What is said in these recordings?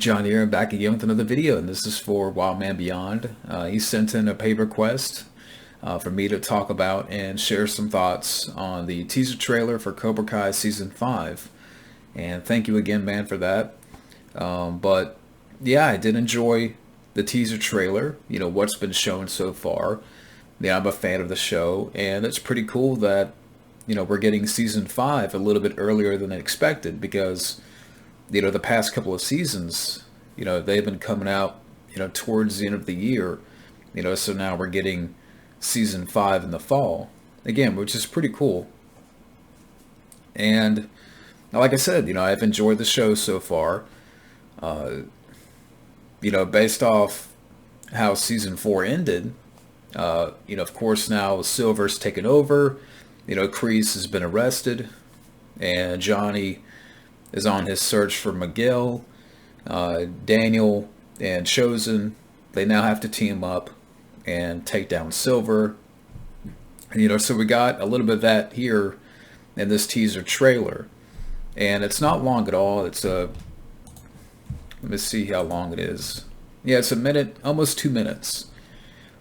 John here, back again with another video, and this is for Wildmanbeyond. He sent in a pay request for me to talk about and share some thoughts on the teaser trailer for Cobra Kai Season 5. And thank you again, man, for that. But yeah, I did enjoy the teaser trailer, what's been shown so far. Yeah, I'm a fan of the show, and it's pretty cool that, we're getting Season 5 a little bit earlier than expected because the past couple of seasons, they've been coming out, towards the end of the year, so now we're getting season 5 in the fall, again, which is pretty cool. And like I said, I've enjoyed the show so far, based off how season 4 ended, of course now Silver's taken over, Kreese has been arrested, and Johnny is on his search for Miguel. Daniel and Chosen, they now have to team up and take down Silver. And, so we got a little bit of that here in this teaser trailer. And it's not long at all. It's let me see how long it is. Yeah, it's a minute, almost 2 minutes.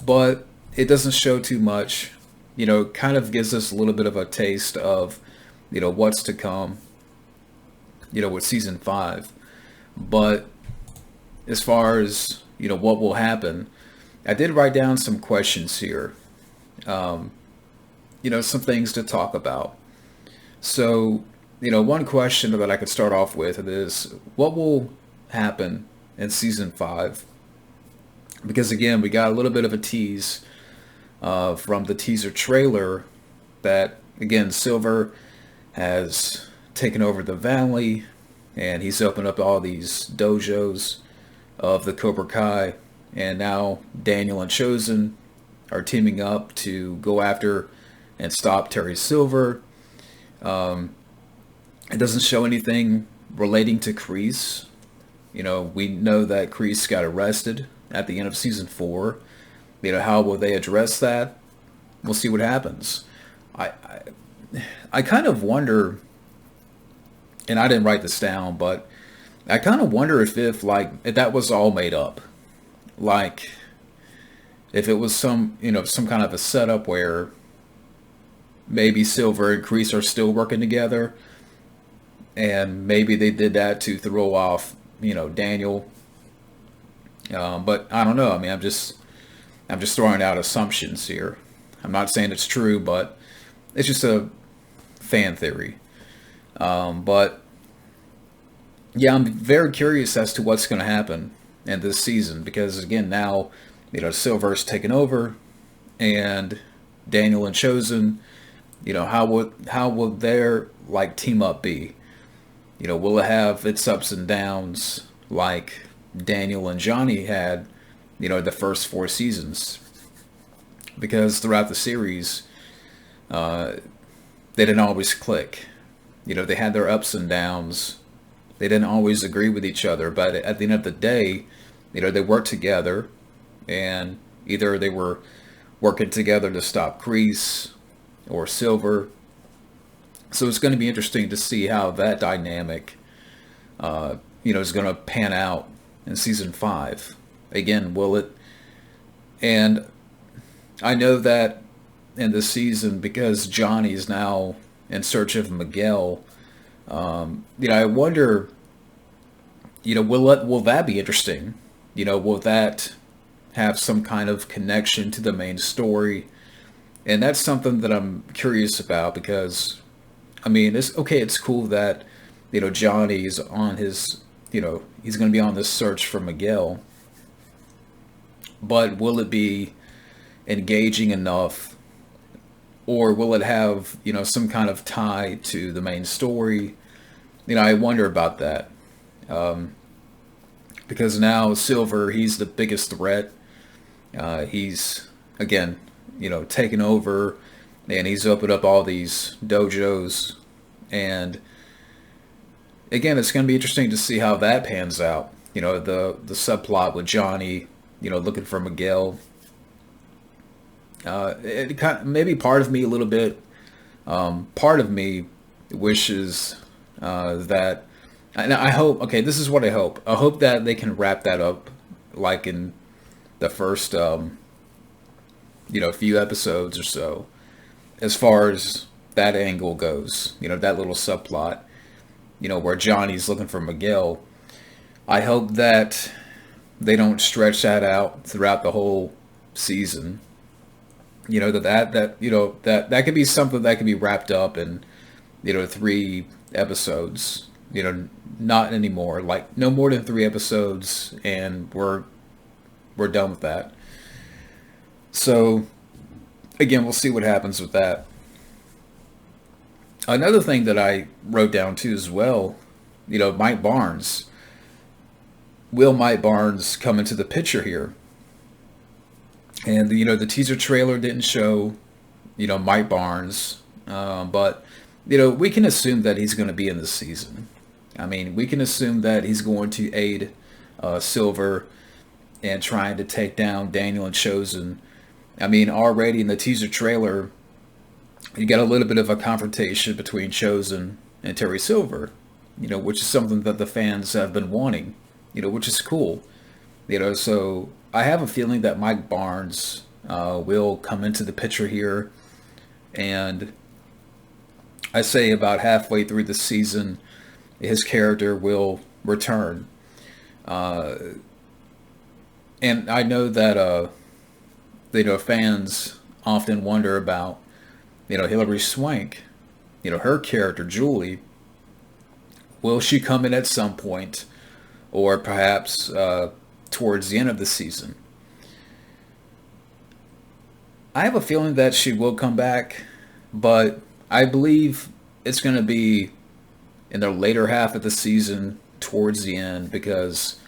But it doesn't show too much. Kind of gives us a little bit of a taste of, what's to come, with season 5. But as far as, what will happen, I did write down some questions here. Some things to talk about. So, one question that I could start off with is, what will happen in season 5? Because again, we got a little bit of a tease from the teaser trailer that, again, Silver has taken over the valley, and he's opened up all these dojos of the Cobra Kai, and now Daniel and Chosen are teaming up to go after and stop Terry Silver. It doesn't show anything relating to Kreese. We know that Kreese got arrested at the end of season 4. How will they address that? We'll see what happens. I kind of wonder, and I didn't write this down, but I kind of wonder if that was all made up. Like, if it was some kind of a setup where maybe Silver and Kreese are still working together, and maybe they did that to throw off, Daniel. But I don't know. I mean, I'm just throwing out assumptions here. I'm not saying it's true, but it's just a fan theory. But yeah, I'm very curious as to what's going to happen in this season because again, now Silver's taken over, and Daniel and Chosen. How will their team up be? Will it have its ups and downs like Daniel and Johnny had? The first 4 seasons, because throughout the series, they didn't always click. They had their ups and downs. They didn't always agree with each other, but at the end of the day, they worked together, and either they were working together to stop Kreese or Silver. So it's going to be interesting to see how that dynamic, is going to pan out in season 5. Again, will it? And I know that in this season, because Johnny is now in search of Miguel, I wonder, will that be interesting? Will that have some kind of connection to the main story? And that's something that I'm curious about because, I mean, it's cool that, Johnny's on his, he's going to be on this search for Miguel. But will it be engaging enough, or will it have, some kind of tie to the main story? I wonder about that. Because now Silver, he's the biggest threat. He's, again, taken over, and he's opened up all these dojos. And again, it's going to be interesting to see how that pans out. The subplot with Johnny, looking for Miguel. It kind of, maybe part of me a little bit, part of me wishes that And I hope. Okay, this is what I hope. I hope that they can wrap that up, like in the first, few episodes or so, as far as that angle goes. That little subplot. Where Johnny's looking for Miguel. I hope that they don't stretch that out throughout the whole season. That could be something that could be wrapped up in 3 episodes. Not anymore. Like no more than 3 episodes, and we're done with that. So again, we'll see what happens with that. Another thing that I wrote down too as well, Mike Barnes. Will Mike Barnes come into the picture here? And the teaser trailer didn't show, Mike Barnes, but we can assume that he's going to be in the season. I mean, we can assume that he's going to aid Silver and trying to take down Daniel and Chosen. I mean, already in the teaser trailer, you got a little bit of a confrontation between Chosen and Terry Silver, which is something that the fans have been wanting, which is cool. So I have a feeling that Mike Barnes will come into the picture here, and I say about halfway through the season, his character will return. And I know that fans often wonder about Hilary Swank, her character Julie. Will she come in at some point, or perhaps towards the end of the season? I have a feeling that she will come back, but I believe it's going to be in the later half of the season, towards the end, because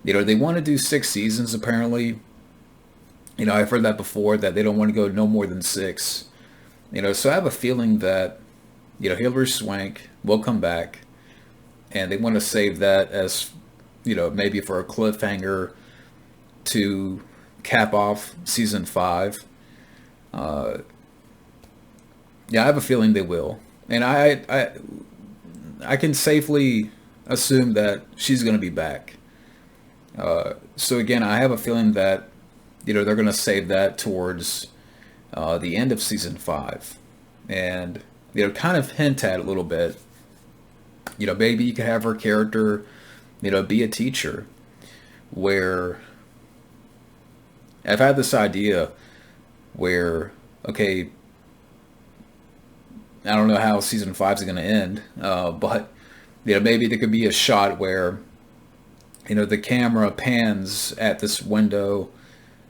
they want to do 6 seasons apparently. I've heard that before, that they don't want to go no more than 6. So I have a feeling that Hilary Swank will come back, and they want to save that as maybe for a cliffhanger to cap off season 5. Yeah, I have a feeling they will, and I can safely assume that she's going to be back. So again, I have a feeling that they're going to save that towards the end of season 5, and kind of hint at a little bit. Maybe you could have her character, be a teacher, where I've had this idea where, okay, I don't know how season 5 is going to end, but maybe there could be a shot where the camera pans at this window,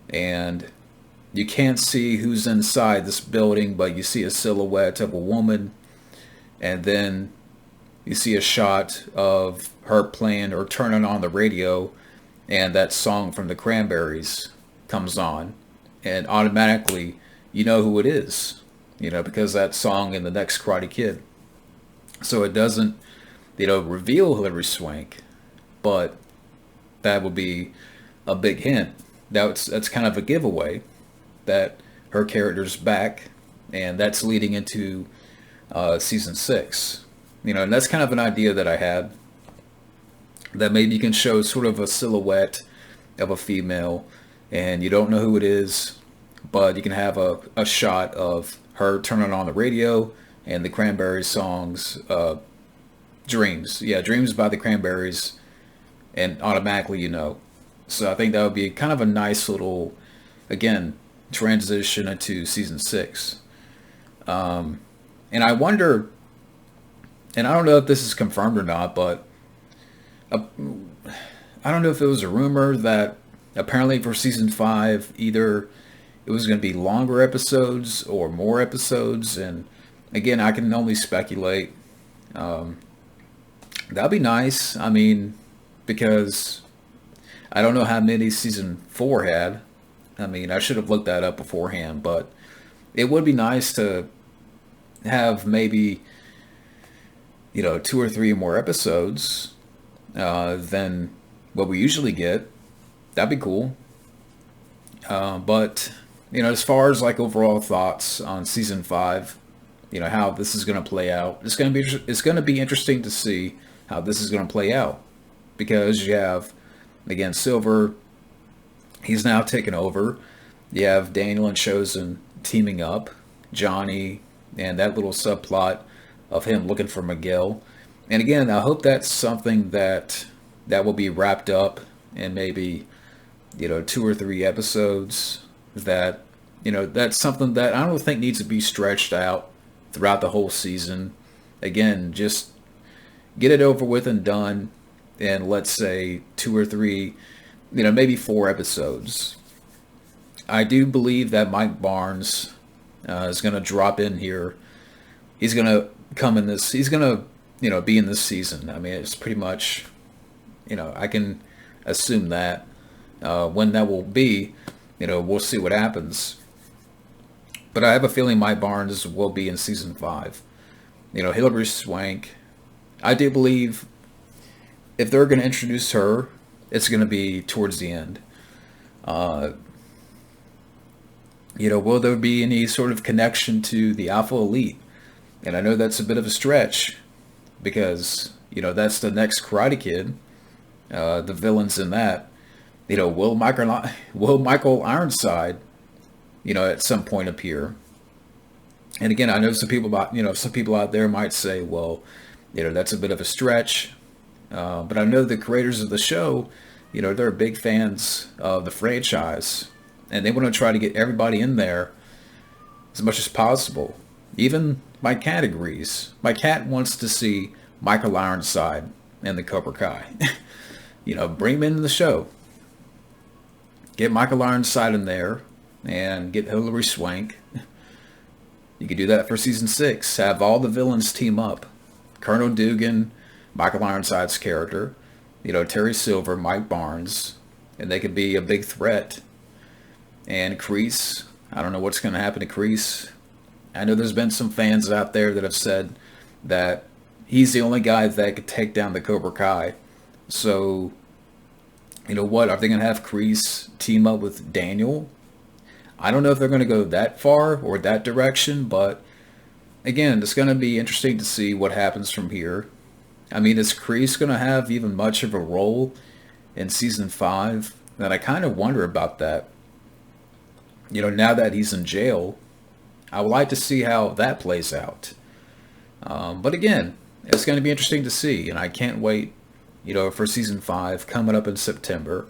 and you can't see who's inside this building, but you see a silhouette of a woman, and then you see a shot of her playing or turning on the radio, and that song from the Cranberries comes on, and automatically you know who it is, because that song in the next Karate Kid. So it doesn't, reveal Hilary Swank, but that would be a big hint. That's kind of a giveaway that her character's back, and that's leading into season 6. And that's kind of an idea that I had, that maybe you can show sort of a silhouette of a female, and you don't know who it is, but you can have a shot of her turning on the radio and the Cranberries songs, Dreams. Yeah, Dreams by the Cranberries, and automatically So I think that would be kind of a nice little, again, transition into season 6. And I wonder, and I don't know if this is confirmed or not, but I don't know if it was a rumor that apparently for season 5, either it was going to be longer episodes or more episodes. And again, I can only speculate. That'd be nice. I mean, because I don't know how many season 4 had. I mean, I should have looked that up beforehand, but it would be nice to have maybe, 2 or 3 more episodes than what we usually get. That'd be cool. But, as far as like overall thoughts on season 5, how this is going to play out, it's going to be interesting to see how this is going to play out. Because you have, again, Silver, he's now taken over. You have Daniel and Chosen teaming up, Johnny, and that little subplot of him looking for Miguel. And again, I hope that's something that will be wrapped up in maybe, 2 or 3 episodes. That, that's something that I don't think needs to be stretched out throughout the whole season. Again, just get it over with and done in, let's say, 2 or 3, maybe 4 episodes. I do believe that Mike Barnes is going to drop in here. He's going to come in this. He's going to, be in this season. I mean, it's pretty much, I can assume that. When that will be, we'll see what happens. But I have a feeling Mike Barnes will be in season 5. Harley Swank, I do believe if they're going to introduce her, it's going to be towards the end. Will there be any sort of connection to the Alpha Elite? And I know that's a bit of a stretch because, that's the next Karate Kid, the villains in that. Will Michael Ironside, at some point appear? And again, I know some people out there might say, well, that's a bit of a stretch. But I know the creators of the show, they're big fans of the franchise. And they want to try to get everybody in there as much as possible. Even my cat agrees. My cat wants to see Michael Ironside and the Cobra Kai. Bring him into the show. Get Michael Ironside in there and get Harley Swank. You could do that for season 6. Have all the villains team up. Colonel Dugan, Michael Ironside's character, Terry Silver, Mike Barnes, and they could be a big threat. And Kreese, I don't know what's going to happen to Kreese. I know there's been some fans out there that have said that he's the only guy that could take down the Cobra Kai. So, what? Are they going to have Kreese team up with Daniel? I don't know if they're going to go that far or that direction, but again, it's going to be interesting to see what happens from here. I mean, is Kreese going to have even much of a role in season 5? And I kind of wonder about that. Now that he's in jail, I would like to see how that plays out. But again, it's going to be interesting to see, and I can't wait, for season 5 coming up in September.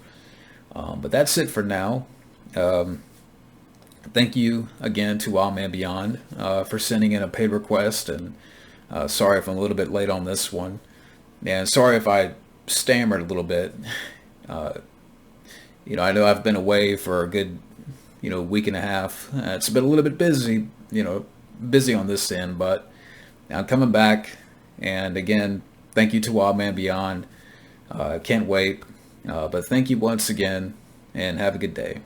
But that's it for now. Thank you again to wildmanbeyond for sending in a paid request, and sorry if I'm a little bit late on this one, and sorry if I stammered a little bit. I know I've been away for a good week and a half. It's been a little bit busy, busy on this end, but I'm coming back. And again, thank you to wildmanbeyond. Can't wait. But thank you once again, and have a good day.